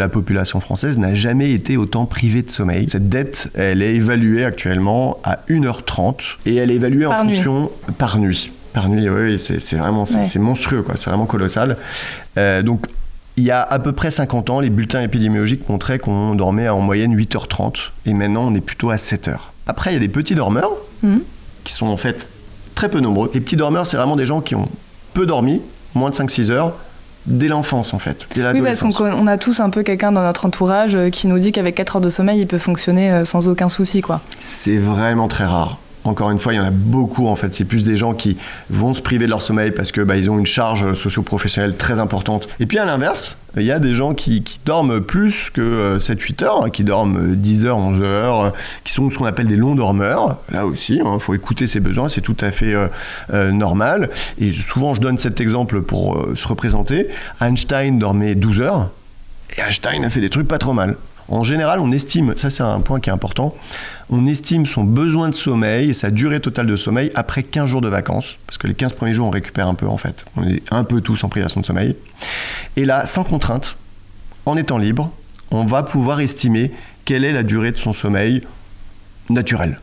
La population française n'a jamais été autant privée de sommeil. Cette dette, elle est évaluée actuellement à 1h30 et elle est évaluée en fonction par nuit. Par nuit, oui, c'est vraiment c'est monstrueux, quoi. C'est vraiment colossal. Donc, il y a à peu près 50 ans, les bulletins épidémiologiques montraient qu'on dormait en moyenne 8h30 et maintenant on est plutôt à 7h. Après, il y a des petits dormeurs qui sont en fait très peu nombreux. Les petits dormeurs, c'est vraiment des gens qui ont peu dormi, moins de 5-6 heures, dès l'enfance en fait. Oui, parce qu'on a tous un peu quelqu'un dans notre entourage qui nous dit qu'avec 4 heures de sommeil, il peut fonctionner sans aucun souci, quoi. C'est vraiment très rare. Encore une fois, il y en a beaucoup en fait. C'est plus des gens qui vont se priver de leur sommeil parce que ils ont une charge socio-professionnelle très importante. Et puis à l'inverse, il y a des gens qui dorment plus que 7-8 heures, qui dorment 10 heures, 11 heures, qui sont ce qu'on appelle des longs dormeurs. Là aussi, faut écouter ses besoins, c'est tout à fait normal. Et souvent, je donne cet exemple pour se représenter. Einstein dormait 12 heures et Einstein a fait des trucs pas trop mal. En général, on estime, ça c'est un point qui est important, on estime son besoin de sommeil et sa durée totale de sommeil après 15 jours de vacances, parce que les 15 premiers jours, on récupère un peu en fait. On est un peu tous en privation de sommeil. Et là, sans contrainte, en étant libre, on va pouvoir estimer quelle est la durée de son sommeil naturel.